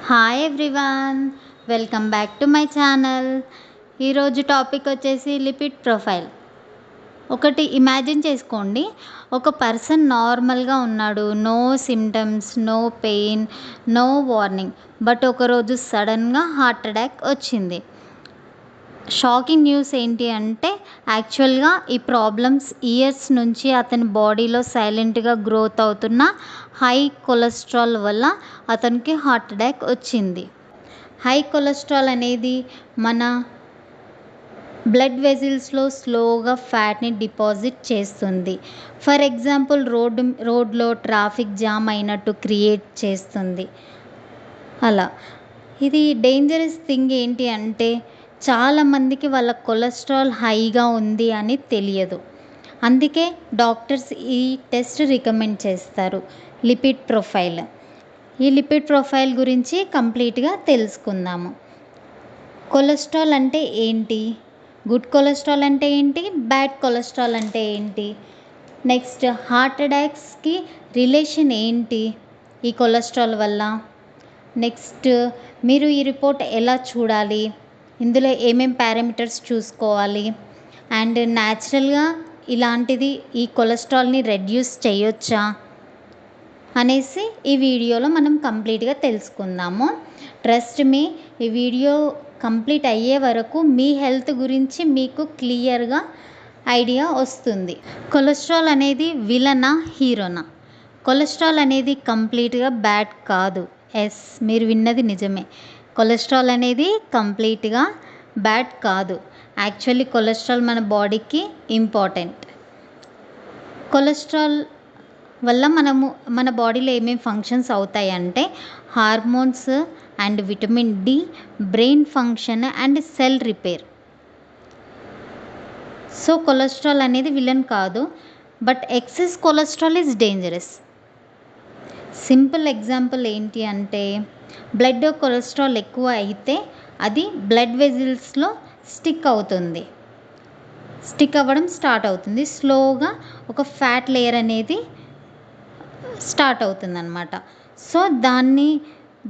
Hi everyone, welcome back to my channel. ఈరోజు topic వచ్చేసి lipid profile. ఒకటి imagine చేసుకోండి, ఒక పర్సన్ నార్మల్గా ఉన్నాడు, no symptoms, no pain, no warning. But ఒకరోజు సడన్గా హార్ట్ అటాక్ వచ్చింది. షాకింగ్ న్యూస్ ఏంటి అంటే యాక్చువల్గా ఈ ప్రాబ్లమ్స్ ఇయర్స్ నుంచి అతని బాడీలో సైలెంట్గా గ్రోత్ అవుతున్న హై కొలెస్ట్రాల్ వల్ల అతనికి హార్ట్ అటాక్ వచ్చింది. హై కొలెస్ట్రాల్ అనేది మన బ్లడ్ వెజిల్స్లో స్లోగా ఫ్యాట్ని డిపాజిట్ చేస్తుంది. ఫర్ ఎగ్జాంపుల్ రోడ్లో ట్రాఫిక్ జామ్ అయినట్టు క్రియేట్ చేస్తుంది. అలా ఇది డేంజరస్ థింగ్ ఏంటి అంటే చాలామందికి వాళ్ళ కొలెస్ట్రాల్ హైగా ఉంది అని తెలియదు. అందుకే డాక్టర్స్ ఈ టెస్ట్ రికమెండ్ చేస్తారు, లిపిడ్ ప్రొఫైల్. ఈ లిపిడ్ ప్రొఫైల్ గురించి కంప్లీట్గా తెలుసుకుందాము. కొలెస్ట్రాల్ అంటే ఏంటి, గుడ్ కొలెస్ట్రాల్ అంటే ఏంటి, బ్యాడ్ కొలెస్ట్రాల్ అంటే ఏంటి, నెక్స్ట్ హార్ట్ అటాక్స్కి రిలేషన్ ఏంటి ఈ కొలెస్ట్రాల్ వల్ల, నెక్స్ట్ మీరు ఈ రిపోర్ట్ ఎలా చూడాలి, ఇందులో ఏమేం పారామీటర్స్ చూసుకోవాలి, అండ్ న్యాచురల్గా ఇలాంటిది ఈ కొలెస్ట్రాల్ని రెడ్యూస్ చేయొచ్చా అనేసి ఈ వీడియోలో మనం కంప్లీట్గా తెలుసుకుందాము. ట్రస్ట్ మీ, ఈ వీడియో కంప్లీట్ అయ్యే వరకు మీ హెల్త్ గురించి మీకు క్లియర్గా ఐడియా వస్తుంది. కొలెస్ట్రాల్ అనేది విలనా హీరోనా? కొలెస్ట్రాల్ అనేది కంప్లీట్గా బ్యాడ్ కాదు. ఎస్, మీరు విన్నది నిజమే. కొలెస్ట్రాల్ అనేది కంప్లీట్గా బ్యాడ్ కాదు. యాక్చువల్లీ కొలెస్ట్రాల్ మన బాడీకి ఇంపార్టెంట్. కొలెస్ట్రాల్ వల్ల మన బాడీలో ఏమేమి ఫంక్షన్స్ అవుతాయి అంటే hormones and vitamin D, brain function and cell repair. So cholesterol అనేది విలన్ కాదు, but excess cholesterol is dangerous. Simple example ఏంటి అంటే బ్లడ్ కొలెస్ట్రాల్ ఎక్కువ అయితే అది బ్లడ్ వెజిల్స్లో స్టిక్ అవ్వడం స్టార్ట్ అవుతుంది. స్లోగా ఒక ఫ్యాట్ లేయర్ అనేది స్టార్ట్ అవుతుంది అన్నమాట. సో దాన్ని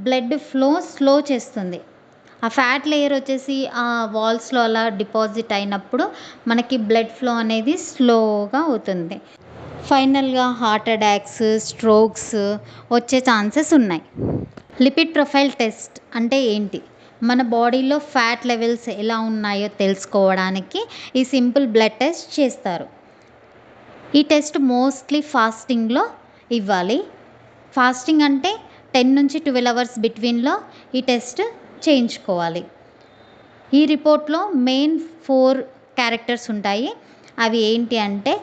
బ్లడ్ ఫ్లో స్లో చేస్తుంది. ఆ ఫ్యాట్ లేయర్ వచ్చేసి ఆ వాల్స్లో అలా డిపాజిట్ అయినప్పుడు మనకి బ్లడ్ ఫ్లో అనేది స్లోగా అవుతుంది. ఫైనల్గా హార్ట్ అటాక్స్, స్ట్రోక్స్ వచ్చే ఛాన్సెస్ ఉన్నాయి. లిపిడ్ ప్రొఫైల్ టెస్ట్ అంటే ఏంటి? మన బాడీలో ఫ్యాట్ లెవెల్స్ ఎలా ఉన్నాయో తెలుసుకోవడానికి ఈ సింపుల్ బ్లడ్ టెస్ట్ చేస్తారు. ఈ టెస్ట్ మోస్ట్లీ ఫాస్టింగ్లో ఇవ్వాలి. ఫాస్టింగ్ అంటే 10 నుంచి 12 అవర్స్ బిట్వీన్లో ఈ టెస్ట్ చేయించుకోవాలి. ఈ రిపోర్ట్లో మెయిన్ 4 క్యారెక్టర్స్ ఉంటాయి. అవి ఏంటి అంటే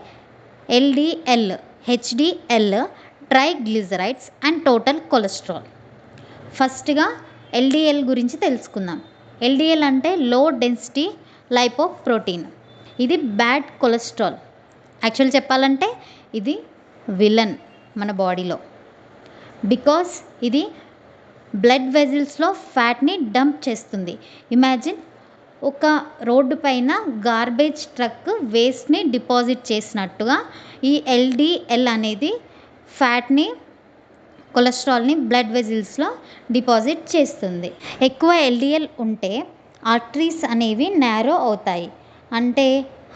LDL, HDL, triglycerides and total cholesterol. ఫస్ట్గా LDL గురించి తెలుసుకుందాం. LDL అంటే లో డెన్సిటీ లైపోప్రోటీన్. ఇది బ్యాడ్ కొలెస్ట్రాల్. యాక్చువల్ చెప్పాలంటే ఇది విలన్ మన బాడీలో. బికాస్ ఇది బ్లడ్ వెజిల్స్లో ఫ్యాట్ని డంప్ చేస్తుంది. ఇమాజిన్ ఒక రోడ్డు పైన గార్బేజ్ ట్రక్ వేస్ట్ని డిపాజిట్ చేసినట్టుగా ఈ LDL అనేది ఫ్యాట్ని, కొలెస్ట్రాల్ని బ్లడ్ వెజిల్స్లో డిపాజిట్ చేస్తుంది. ఎక్కువ LDL ఉంటే ఆర్టరీస్ అనేవి నేరో అవుతాయి, అంటే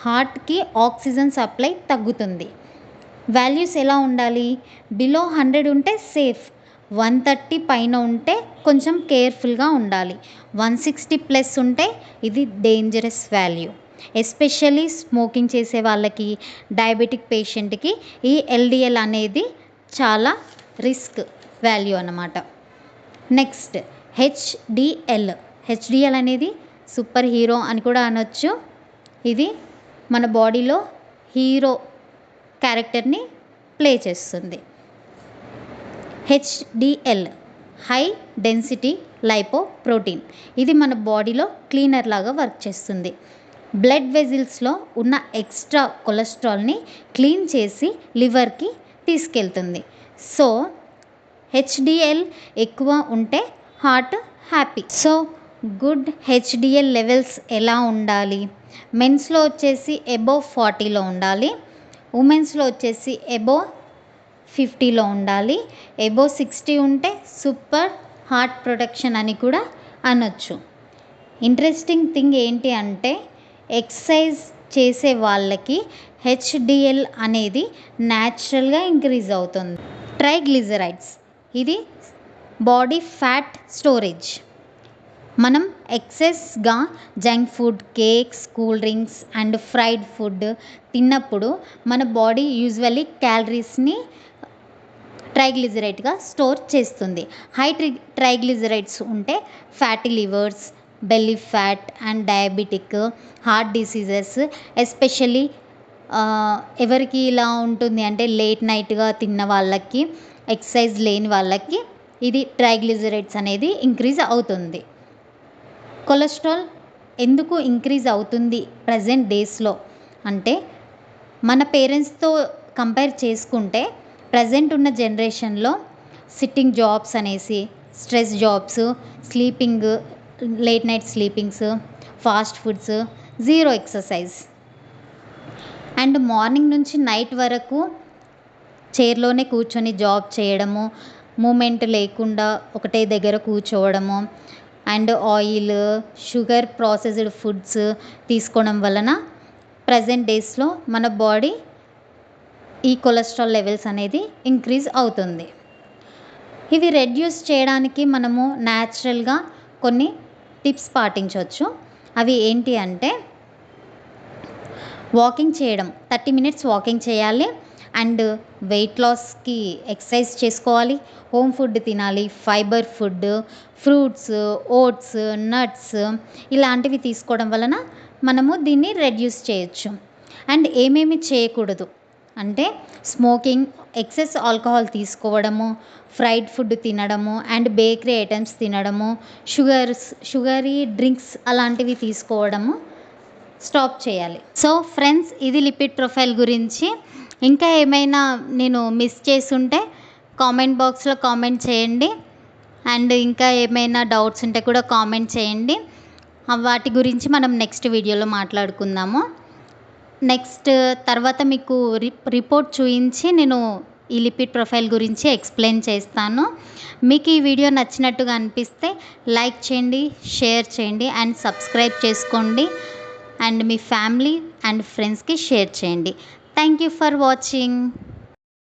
హార్ట్కి ఆక్సిజన్ సప్లై తగ్గుతుంది. వాల్యూస్ ఎలా ఉండాలి? బిలో 100 ఉంటే సేఫ్, 130 పైన ఉంటే కొంచెం కేర్ఫుల్గా ఉండాలి, 160 ప్లస్ ఉంటే ఇది డేంజరస్ వాల్యూ. ఎస్పెషల్లీ స్మోకింగ్ చేసే వాళ్ళకి, డయాబెటిక్ పేషెంట్కి ఈ LDL అనేది చాలా రిస్క్ వాల్యూ అన్నమాట. నెక్స్ట్ HDL అనేది సూపర్ హీరో అని కూడా అనొచ్చు. ఇది మన బాడీలో హీరో క్యారెక్టర్ని ప్లే చేస్తుంది. HDL high density lipoprotein. ఇది మన బాడీలో క్లీనర్ లాగా వర్క్ చేస్తుంది. బ్లడ్ వెజిల్స్లో ఉన్న ఎక్స్ట్రా కొలెస్ట్రాల్ని క్లీన్ చేసి లివర్కి తీసుకెళ్తుంది. సో HDL ఎక్కువ ఉంటే heart happy. So good HDL levels ఎలా ఉండాలి? మెన్స్లో వచ్చేసి అబోవ్ 40లో ఉండాలి, ఉమెన్స్లో వచ్చేసి అబోవ్ 50లో ఉండాలి. అబోవ్ 60 ఉంటే సూపర్ హార్ట్ ప్రొటెక్షన్ అని కూడా అనొచ్చు. ఇంట్రెస్టింగ్ థింగ్ ఏంటి అంటే ఎక్సర్సైజ్ చేసే వాళ్ళకి హెచ్డిఎల్ అనేది న్యాచురల్గా ఇంక్రీజ్ అవుతుంది. ట్రైగ్లిజరైడ్స్ ఇది బాడీ ఫ్యాట్ స్టోరేజ్. మనం ఎక్సెస్గా junk food, cakes, cool drinks and fried food తిన్నప్పుడు మన బాడీ యూజువల్లీ క్యాలరీస్ని ట్రైగ్లిజరైడ్గా స్టోర్ చేస్తుంది. హై ట్రైగ్లిజరైడ్స్ ఉంటే fatty livers, belly fat and diabetic, heart diseases, especially ఎవరికి ఇలా ఉంటుంది అంటే లేట్ నైట్గా తిన్న వాళ్ళకి, ఎక్సర్సైజ్ లేని వాళ్ళకి ఇది ట్రైగ్లిజరైడ్స్ అనేది ఇంక్రీజ్ అవుతుంది. కొలెస్ట్రాల్ ఎందుకు ఇంక్రీజ్ అవుతుంది ప్రజెంట్ డేస్లో అంటే మన పేరెంట్స్తో కంపేర్ చేసుకుంటే ప్రజెంట్ ఉన్న జనరేషన్లో సిట్టింగ్ జాబ్స్ అనేసి, stress jobs, sleeping, late night sleepings, fast foods, zero exercise and morning నుంచి నైట్ వరకు చైర్లోనే కూర్చొని జాబ్ చేయడము, మూమెంట్ లేకుండా ఒకటే దగ్గర కూర్చోవడము and oil, sugar, processed foods తీసుకోవడం వలన ప్రజెంట్ డేస్లో మన బాడీ ఈ కొలెస్ట్రాల్ లెవెల్స్ అనేది ఇంక్రీజ్ అవుతుంది. ఇవి రెడ్యూస్ చేయడానికి మనము న్యాచురల్గా కొన్ని టిప్స్ పాటించవచ్చు. అవి ఏంటి అంటే వాకింగ్ చేయడం, 30 minutes వాకింగ్ చేయాలి అండ్ వెయిట్ లాస్కి ఎక్సర్సైజ్ చేసుకోవాలి, హోమ్ ఫుడ్ తినాలి, fibre food, fruits, oats, nuts ఇలాంటివి తీసుకోవడం వలన మనము దీన్ని రెడ్యూస్ చేయొచ్చు. అండ్ ఏమేమి చేయకూడదు అంటే స్మోకింగ్, ఎక్సెస్ ఆల్కహాల్ తీసుకోవడము, ఫ్రైడ్ ఫుడ్ తినడము అండ్ బేకరీ ఐటమ్స్ తినడము, షుగరీ డ్రింక్స్ అలాంటివి తీసుకోవడము స్టాప్ చేయాలి. సో ఫ్రెండ్స్, ఇది లిపిడ్ ప్రొఫైల్ గురించి. ఇంకా ఏమైనా నేను మిస్ చేసుంటే కామెంట్ బాక్స్లో కామెంట్ చేయండి అండ్ ఇంకా ఏమైనా డౌట్స్ ఉంటే కూడా కామెంట్ చేయండి. వాటి గురించి మనం నెక్స్ట్ వీడియోలో మాట్లాడుకుందాము. నెక్స్ట్ తర్వాత మీకు రిపోర్ట్ చూపించి నేను ఈ లిపిడ్ ప్రొఫైల్ గురించి ఎక్స్ప్లెయిన్ చేస్తాను. మీకు ఈ వీడియో నచ్చినట్టుగా అనిపిస్తే లైక్ చేయండి, షేర్ చేయండి అండ్ సబ్స్క్రైబ్ చేసుకోండి అండ్ మీ ఫ్యామిలీ అండ్ ఫ్రెండ్స్కి షేర్ చేయండి. Thank you for watching.